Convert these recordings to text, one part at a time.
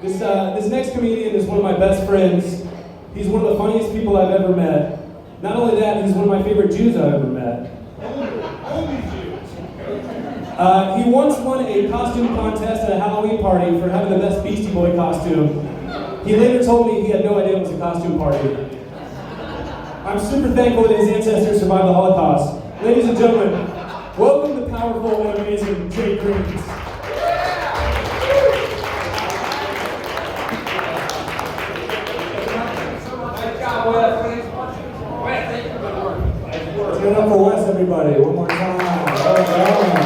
This next comedian is one of my best friends. He's one of the funniest people I've ever met. Not only that, he's one of my favorite Jews I've ever met. Only Jews. He once won a costume contest at a Halloween party for having the best Beastie Boy costume. He later told me he had no idea it was a costume party. I'm super thankful that his ancestors survived the Holocaust. Ladies and gentlemen, welcome the powerful and amazing Jay Greenz. Let's give it up for Wes, everybody. One more time. Well done.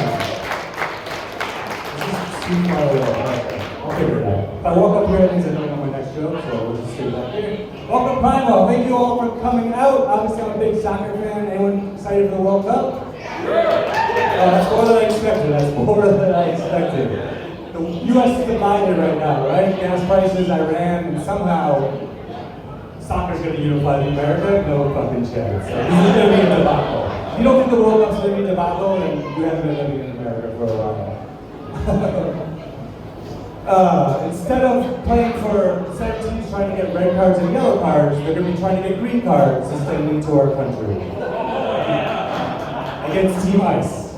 I'll figure it out. If I walk up here, it means I don't know my next joke, so we'll just do that here. Welcome, Primal. Thank you all for coming out. Obviously, I'm a big soccer fan. Anyone excited for the World Cup? That's more than I expected. That's more than I expected. The U.S. is divided right now, right? Gas prices, Iran, and somehow soccer's going to unify America? No fucking chance. So this is going to be a debacle. If you don't think the World Cup's going to be a debacle, then you haven't been living in America for a while. Instead of teams trying to get red cards and yellow cards, they're going to be trying to get green cards to stay into our country. Against Team Ice.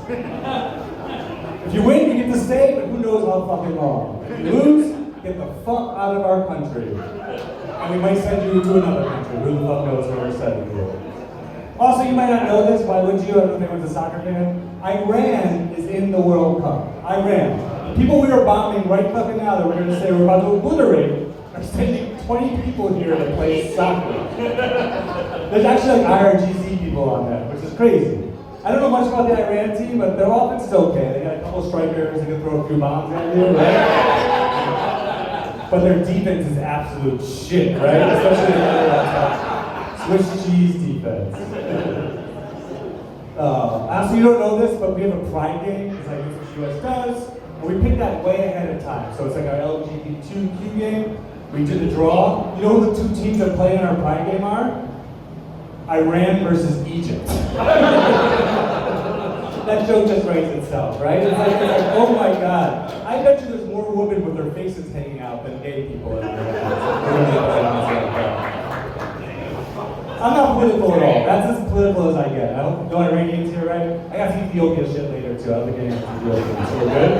If you win, you get to stay, but who knows how fucking long. If you lose, get the fuck out of our country. And we might send you to another country. Who the fuck knows where we're sending you. Also, you might not know this, why would you? I don't know if anyone's a soccer fan. Iran is in the World Cup. Iran. The people we are bombing right fucking now that we're going to say we're about to obliterate are sending 20 people here to play soccer. There's actually like IRGC people on that, which is crazy. I don't know much about the Iran team, but their offense is okay. They got a couple strikers, they can throw a few bombs at you, right? But their defense is absolute shit, right? Especially the Swiss cheese defense. Actually, you don't know this, but we have a pride game, because I guess what the US does. And we pick that way ahead of time. So it's like our LGBTQ game. We did the draw. You know who the two teams that play in our pride game are? Iran versus Egypt. That joke just writes itself, right? It's like, oh my god. I bet you there's more women with their faces hanging out than gay people in Iran. I'm not political at all. That's as political as I get. I don't know Iranians here, right? I got some Ethiopia shit later too. I don't think anyone's Ethiopian, so we're good.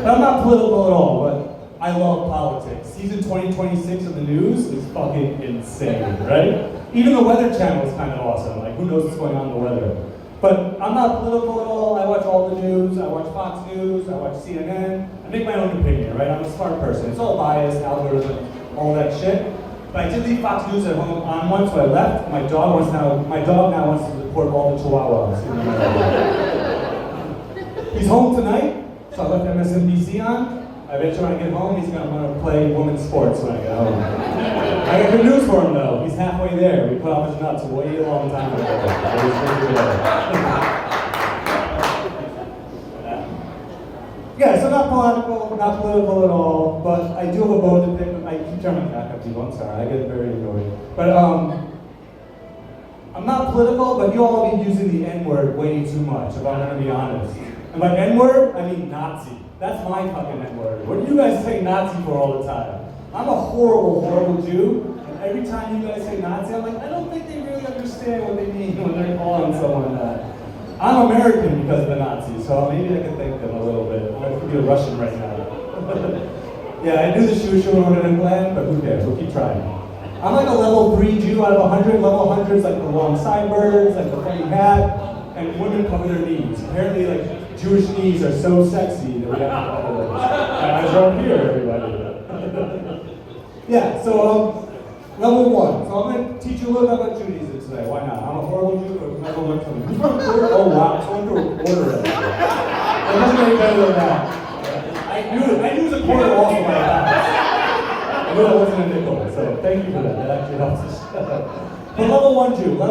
But I'm not political at all, but I love politics. Season 2026 of the news is fucking insane, right? Even the Weather Channel is kind of awesome. Like, who knows what's going on in the weather? But I'm not political at all. I watch all the news. I watch Fox News. I watch CNN. I make my own opinion, right? I'm a smart person. It's all biased, algorithm, all that shit. But I did leave Fox News at home on one, so I left. My dog now wants to report all the chihuahuas. He's home tonight, so I left MSNBC on. I bet you when I get home, he's going to want to play women's sports when I get home. I got good news for him though. He's halfway there. We put off his nuts way a long time ago. Yeah, so not political at all, but I do have a bone to pick. I keep turning back up to you, I'm sorry, I get very annoyed. But I'm not political, but you all have been using the N-word way too much, if I'm gonna be honest. And by N-word, I mean Nazi. That's my fucking N-word. What do you guys say Nazi for all the time? I'm a horrible, horrible Jew, and every time you guys say Nazi, I'm like, I don't think they really understand what they mean when they're calling someone that. I'm American because of the Nazis, so maybe I can thank them a little bit. I could be a Russian right now. Yeah, I knew the shoo would have been planned, but who cares? We'll keep trying. I'm like a level 3 Jew out of 100. Level 100's like the long sideburns, like the funny hat, and women cover their knees. Apparently, like, Jewish knees are so sexy that we have to cover them. Eyes are up here, everybody. Yeah, so level 1. So I'm going to teach you a little bit about Judaism today. Why not? I'm a horrible Jew, but we'll never learn from you. Oh wow, someone threw a quarter at me. It doesn't make better than that. I knew it was a quarter off of my house. I knew that wasn't a nickel, so thank you for that. That actually helps us. But level 1 Jew, I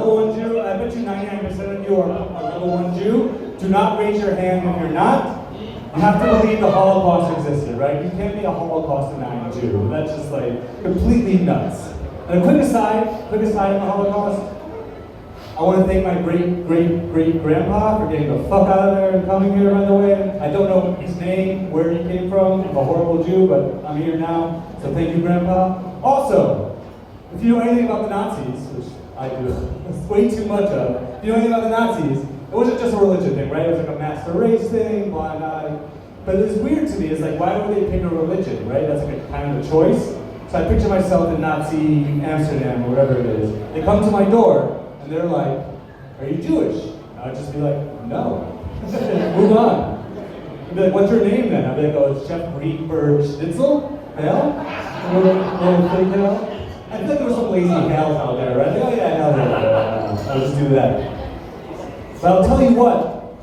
bet you 99% of you are level 1 Jew. Do not raise your hand if you're not. You have to believe the Holocaust existed, right? You can't be a Holocaust denying Jew. That's just like completely nuts. And a quick aside in the Holocaust, a I want to thank my great-great-great-grandpa for getting the fuck out of there and coming here, by the way. I don't know his name, where he came from. I'm a horrible Jew, but I'm here now, so thank you, Grandpa. Also, if you know anything about the Nazis, which I do way too much of, if you know anything about the Nazis, it wasn't just a religion thing, right? It was like a master race thing, blind eye. But it was weird to me. It's like, why would they pick a religion, right? That's like a kind of a choice. So I picture myself in Nazi Amsterdam or whatever it is. They come to my door and they're like, "Are you Jewish?" And I'd just be like, "No." Move on. They'd be like, "What's your name then?" I'd be like, "Oh, it's Chef Greenberg Schnitzel? Hell? Little fake hell?" I feel like there was some lazy hells out there, right? Like, oh yeah, hell yeah. I'll just do that. But I'll tell you what,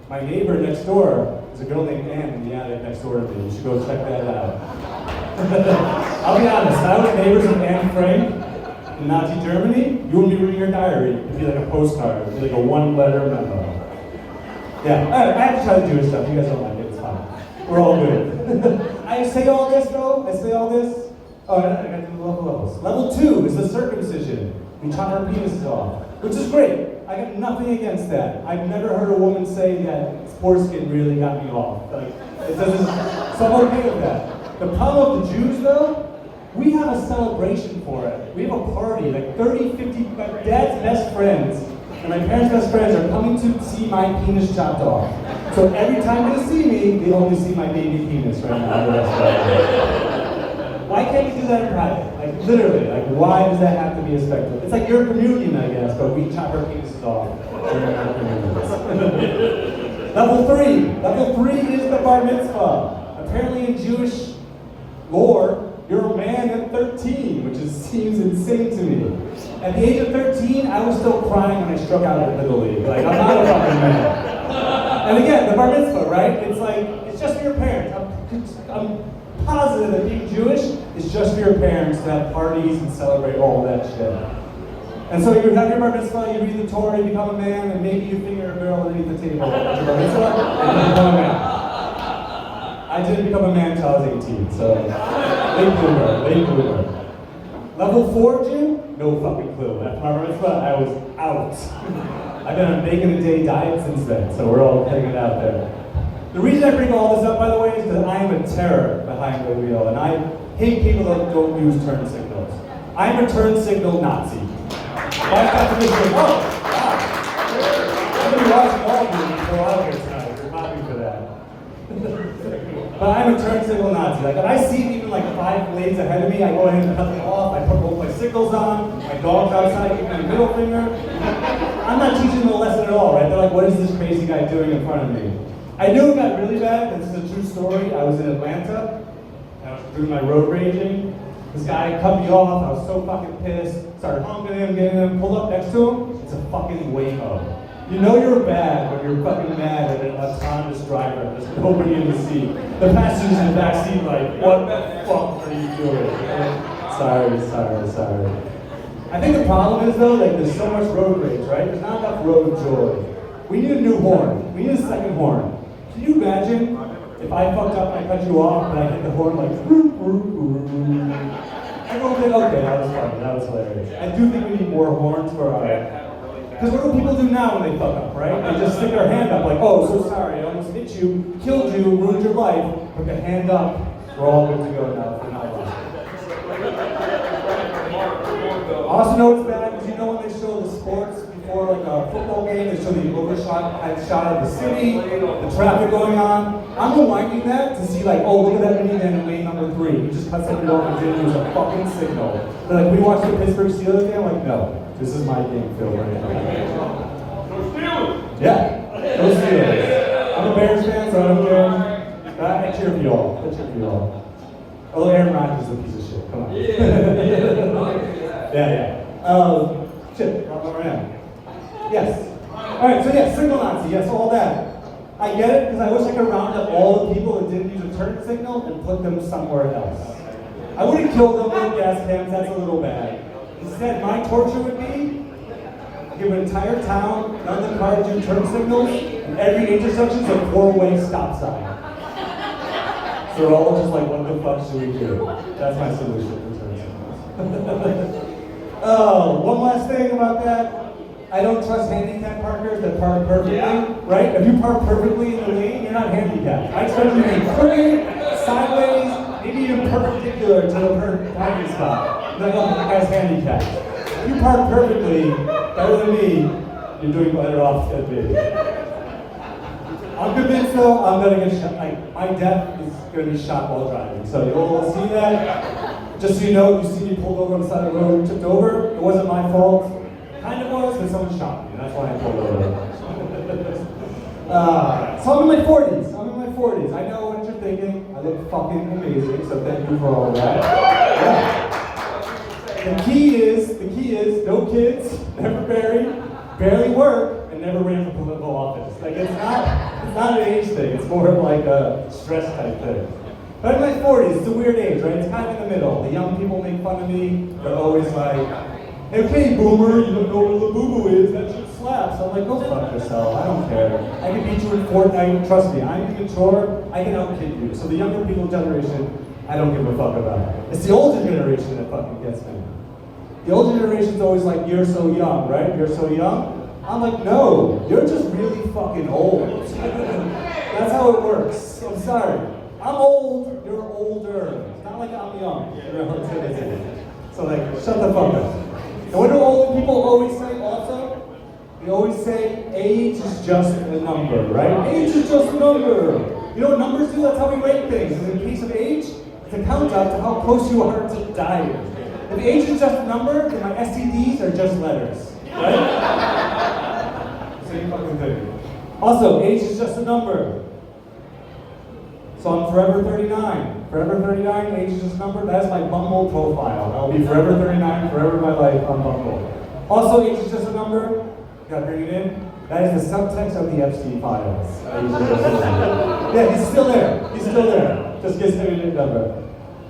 my neighbor next door is a girl named Ann in the attic next door to me. You should go check that out. I'll be honest, if I was neighbors with Anne Frank in Nazi Germany, you wouldn't be reading your diary. It'd be like a postcard. It'd be like a one-letter memo. Yeah, alright, I have to try the Jewish stuff. You guys don't like it, it's fine. We're all good. I say all this, though. I say all this. Oh, I got to do the levels. Level 2 is the circumcision. We chop our penises off, which is great. I got nothing against that. I've never heard a woman say that foreskin really got me off. Like, it doesn't, so I'm okay with that. The problem with the Jews, though, we have a celebration for it. We have a party, like 30, 50, my dad's best friends and my parents' best friends are coming to see my penis chopped off. So every time they see me, they only see my baby penis right now. Why can't we do that in private? Like, literally, like, why does that have to be a spectacle? It's like your communion, I guess, but we chop our penises off during our communions. Level 3. Level 3 is the bar mitzvah. Apparently in Jewish lore, you're a man at 13, which seems insane to me. At the age of 13, I was still crying when I struck out at Little League. Like, I'm not a fucking man. And again, the bar mitzvah, right? It's like, it's just for your parents. I'm positive that being Jewish is just for your parents to have parties and celebrate all that shit. And so you have your bar mitzvah, you read the Torah, you become a man, and maybe you finger a girl underneath the table at your bar mitzvah, and you become a man. I didn't become a man until I was 18, so late bloomer. Level 4 Jew? No fucking clue. After my bar mitzvah, I was out. I've been on a bacon-a-day diet since then, so we're all getting it out there. The reason I bring all this up, by the way, is because I am a terror behind the wheel, and I hate people that don't use turn signals. I'm a turn signal Nazi. I've got to be like, oh, wow. I'm going to be watching all of you before out here tonight. You're happy for that. But I'm a turn signal Nazi. Like, if I see even like 5 lanes ahead of me, I go ahead and cut them off. I put both my signals on. My dog's outside, give me a middle finger. I'm not teaching them a lesson at all, right? They're like, what is this crazy guy doing in front of me? I knew it got really bad, and this is a true story. I was in Atlanta, and I was doing my road raging. This guy cut me off, I was so fucking pissed. Started honking him, getting him, pulled up next to him. It's a fucking Waymo. You know you're bad when you're fucking mad at an autonomous driver. There's nobody in the seat. The passengers in the back seat like, what the fuck are you doing? Sorry. I think the problem is though, like there's so much road rage, right? There's not enough road joy. We need a new horn. We need a second horn. Can you imagine if I fucked up and I cut you off and I hit the horn like, everyone would think, okay, that was funny, that was hilarious. I do think we need more horns for our, because what do people do now when they fuck up, right? They just stick their hand up like, oh, so sorry, I almost hit you, killed you, ruined your life, put the hand up, we're all good to go now for now. I also know it's bad because you know when they show the sports before like a football game, they show the overshot shot of the city, the traffic going on. I'm rewinding that to see like, oh, look at that minivan in lane number 3. We just cut somebody off and didn't use a fucking signal. They're like, we watched the Pittsburgh Steelers game. I'm like, no, this is my game, Phil. Right now. Go Steelers! Yeah, go Steelers. I'm a Bears fan, so I don't care. I cheer for y'all. Although Aaron Rodgers is a piece of shit. Come on. Yeah. Shit, where I am. Yes. Alright, so yeah, signal Nazi, yes, all that. I get it, because I wish I could round up all the people that didn't use a turn signal and put them somewhere else. I wouldn't kill them with gas cans, that's a little bad. Instead, my torture would be give an entire town, none of the cars do turn signals, and every intersection is a 4-way stop sign. So we're all just like, what the fuck should we do? That's my solution for turn signals. Oh, one last thing about that. I don't trust handicapped parkers that park perfectly, right? If you park perfectly in the lane, you're not handicapped. I expect you to be crooked, sideways, maybe even perpendicular to the parking spot. Like, oh, that guy's handicapped. If you park perfectly, better than me, you're doing better off than me. I'm convinced though, I'm gonna get shot. Like, my death is gonna be shot while driving. So you'll see that. Just so you know, you see me pulled over on the side of the road, tripped over. It wasn't my fault. Kind of was, but someone shot me. That's why I pulled over. So I'm in my 40s. I know what you're thinking. I look fucking amazing, so thank you for all of that. Yeah. The key is no kids, never married, barely work, and never ran for political office. Like it's not an age thing. It's more of like a stress type thing. But in my 40s, it's a weird age, right? It's kind of in the middle. The young people make fun of me. They're always like, "Okay, boomer, you don't know what a boo-boo is, that shit slaps." I'm like, go fuck yourself, I don't care. I can beat you in Fortnite, trust me, I'm immature, I can out-kid you. So the younger people generation, I don't give a fuck about. It's the older generation that fucking gets me. The older generation's always like, you're so young, right? You're so young. I'm like, no, you're just really fucking old. That's how it works, I'm sorry. I'm old, you're older. It's not like I'm young, you're so like, shut the fuck up. And what do old people always say also? They always say, age is just a number, right? Age is just a number. You know what numbers do? That's how we rate things. And in the case of age, it's a countdown to how close you are to dying. If age is just a number, then my STDs are just letters, right? Same fucking thing. Also, age is just a number. So I'm forever 39. Forever 39, age is just a number. That is my Bumble profile. I'll be forever 39, forever in my life on Bumble. Also, age is just a number. Gotta bring it in. That is the subtext of the Epstein files. Yeah, he's still there. He's still there. Just gets everything number.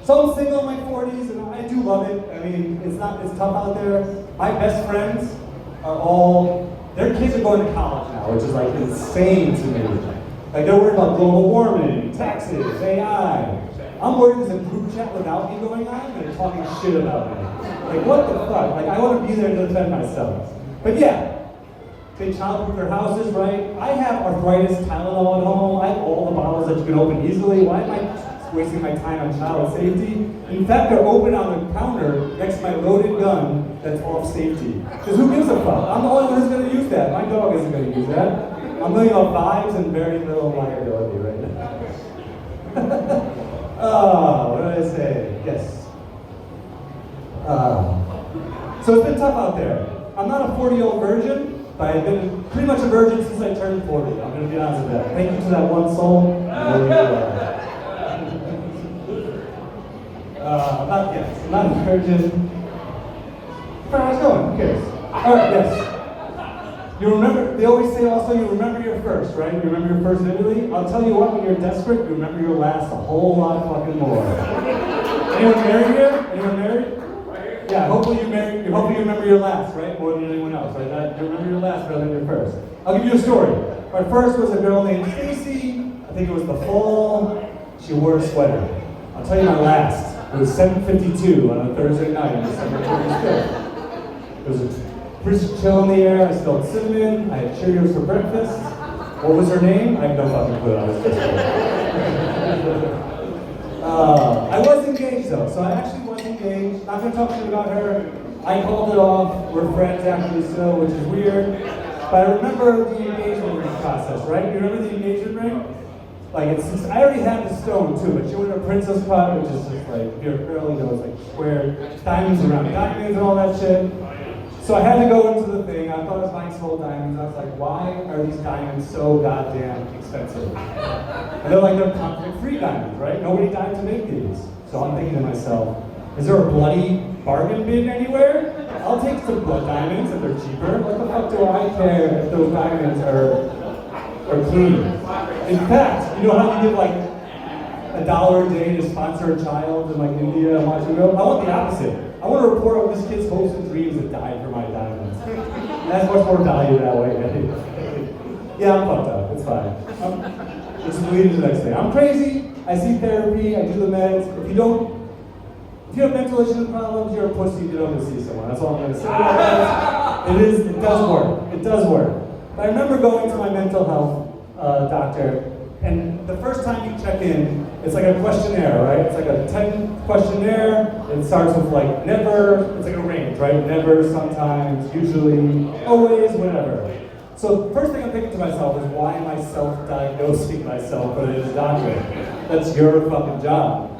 So I'm single in my 40s, and I do love it. I mean, it's tough out there. My best friends are all, their kids are going to college now, which is like insane to me. Like they're worried about global warming, taxes, AI. I'm worried there's a group chat without me going on, and they're talking shit about me. Like what the fuck? Like I want to be there to defend myself. But yeah. They childproof their houses, right? I have arthritis Tylenol at home. I have all the bottles that you can open easily. Why am I wasting my time on child safety? In fact, they're open on the counter next to my loaded gun that's off safety. Because who gives a fuck? I'm the only one who's going to use that. My dog isn't going to use that. I'm living on vibes and very little liability right now. Oh, what did I say? Yes. So it's been tough out there. I'm not a 40-year-old virgin. But I've been pretty much a virgin since I turned 40. I'm going to be honest with that. Thank you to that one soul. I'm not a virgin. Where I was going, who cares? Alright, yes. You remember, they always say also, you remember your first, right? You remember your first vividly? I'll tell you what, when you're desperate, you remember your last a whole lot fucking more. Anyone married here? Anyone married? Yeah, hopefully you remember your last, right? More than anyone else, right? You remember your last better than your first. I'll give you a story. My first was a girl named Stacy. I think it was the fall. She wore a sweater. I'll tell you my last. It was 7:52 on a Thursday night on December 25th. It was a pretty chill in the air. I smelled cinnamon. I had Cheerios for breakfast. What was her name? I have no fucking clue. I was just I was engaged though, so I actually was engaged. Not gonna talk shit about her. I called it off. We're friends actually still, which is weird. But I remember the engagement ring process, right? You remember the engagement ring? Like I already had the stone too, but she went to a princess cut, which is just like your girl, you know, it's like square diamonds around diamonds and all that shit. So I had to go into the thing. I thought I was buying small diamonds. I was like, why are these diamonds so goddamn expensive? And they're conflict-free diamonds, right? Nobody died to make these. So I'm thinking to myself, is there a bloody bargain bin anywhere? I'll take some blood diamonds if they're cheaper. What the fuck do I care if those diamonds are clean? In fact, you know how you give like $1 a day to sponsor a child in like India and watch them go? I want the opposite. I want to report on this kid's hopes and dreams that died for my diamonds. That's much more value that way. Yeah, I'm fucked up. It's fine. Just lead to the next thing. I'm crazy. I see therapy. I do the meds. If you have mental issues and problems, you're a pussy. You don't go see someone. That's all I'm going to say. It does work. It does work. But I remember going to my mental health doctor, and the first time you check in, it's like a questionnaire, right? It's like a 10 questionnaire. It starts with like never, it's like a range, right? Never, sometimes, usually, always, whatever. So the first thing I'm thinking to myself is, why am I self-diagnosing myself for this doctor? That's your fucking job.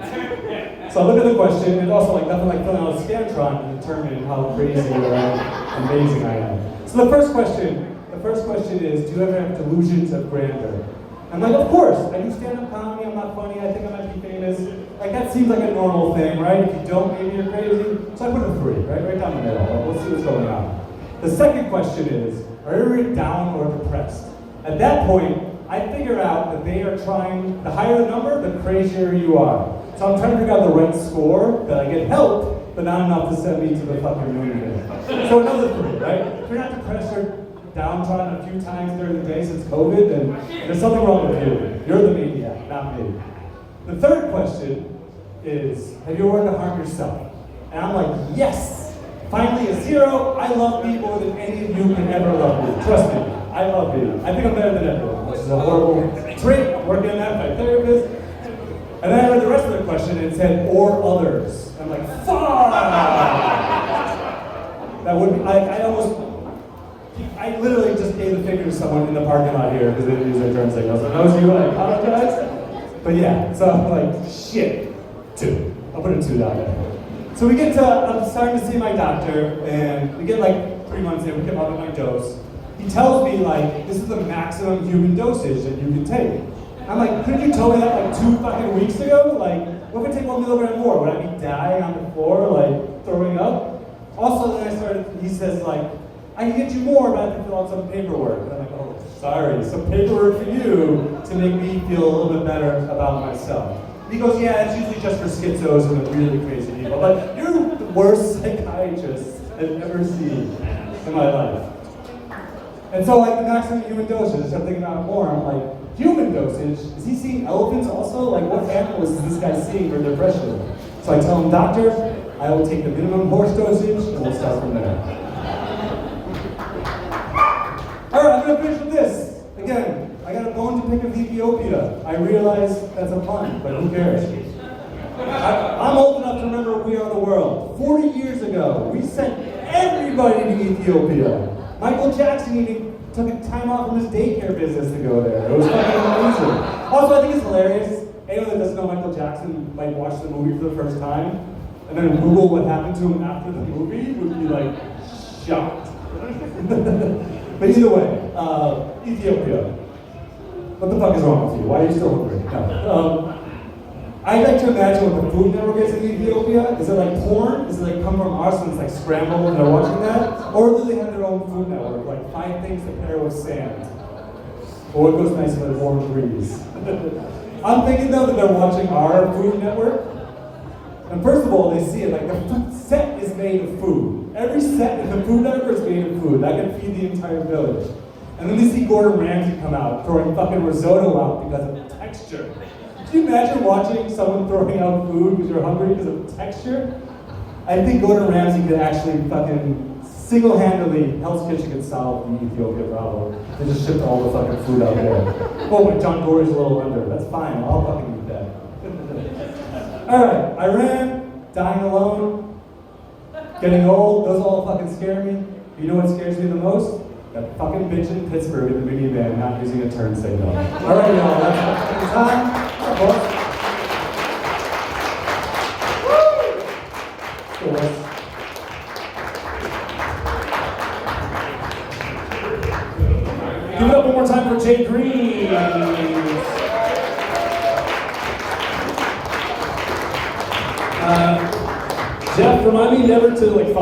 So I look at the question, and also like nothing like filling out a Scantron to determine how crazy or amazing I am. So the first question is, do you ever have delusions of grandeur? I'm like, of course, I do stand-up comedy, I'm not funny, I think I might be famous. Like that seems like a normal thing, right? If you don't, maybe you're crazy. So I put a 3, right down the middle. Like, we'll see what's going on. The second question is, are you ever down or depressed? At that point, I figure out that they are trying, the higher the number, the crazier you are. So I'm trying to figure out the right score, that I get help, but not enough to send me to the fucking moon. So another 3, right? If you're not depressed or downtrodden a few times during the day since COVID, then there's something wrong with you. You're the maniac, not me. The third question is, have you ever wanted to harm yourself? And I'm like, yes! Finally a 0, I love me more than any of you can ever love me. Trust me, I love me. I think I'm better than everyone, which is a horrible trait. I'm working on that by therapist. And then I read the rest of the question and it said, or others. I'm like, fuck! That would be, I literally just gave the finger to someone in the parking lot here because they didn't use their turn signals. And that was you, I apologize. But yeah, so I'm like, shit, 2. I'll put a 2 down there. So we get to, I'm starting to see my doctor, and we get like 3 months in, we get up at my dose. He tells me like, this is the maximum human dosage that you can take. I'm like, couldn't you tell me that like 2 fucking weeks ago? Like, what if I take 1 milligram more? Would I be dying on the floor, like throwing up? Also, then he says like, I can get you more, but I have to fill out some paperwork. And I'm like, oh, sorry, some paperwork for you to make me feel a little bit better about myself. And he goes, yeah, it's usually just for schizos and the really crazy people. But you're the worst psychiatrist I've ever seen in my life. And so like the maximum human dosage, I start thinking about it more. I'm like, human dosage? Is he seeing elephants also? Like what animals is this guy seeing for depression? So I tell him, doctor, I will take the minimum horse dosage and we'll start from there. Alright, I'm gonna finish with this. Again, I got a bone to pick with Ethiopia. I realize that's a pun, but who cares? I'm old enough to remember We Are the World. 40 years ago, we sent everybody to Ethiopia. Michael Jackson even took a time off from his daycare business to go there. It was fucking amazing. Also, I think it's hilarious. Anyone that doesn't know Michael Jackson might watch the movie for the first time, and then Google what happened to him after the movie would be like shocked. But either way, Ethiopia. What the fuck is wrong with you? Why are you still hungry? No. I like to imagine what the Food Network is in Ethiopia. Is it like porn? Is it like come from us and it's like scrambled and they're watching that? Or do they have their own Food Network, like 5 things to pair with sand? Or what goes nice with a warm breeze? I'm thinking though that they're watching our Food Network. And first of all, they see it like the set is made of food. Every set in the Food Network is made of food. That can feed the entire village. And then they see Gordon Ramsay come out, throwing fucking risotto out because of texture. Can you imagine watching someone throwing out food because you're hungry because of texture? I think Gordon Ramsay could actually fucking single-handedly, Hell's Kitchen could solve the Ethiopia problem. They just shipped all the fucking food out there. Oh, but John Gory's a little under. That's fine, I'll fucking eat that. Alright, Iran, dying alone, getting old, those all fucking scare me. You know what scares me the most? That fucking bitch in Pittsburgh in the minivan not using a turn signal. Alright, y'all, that's the time. Hi, boss. Woo! Cool, boss. Give it up one more time for Jay Greenz. Jeff, remind me never to like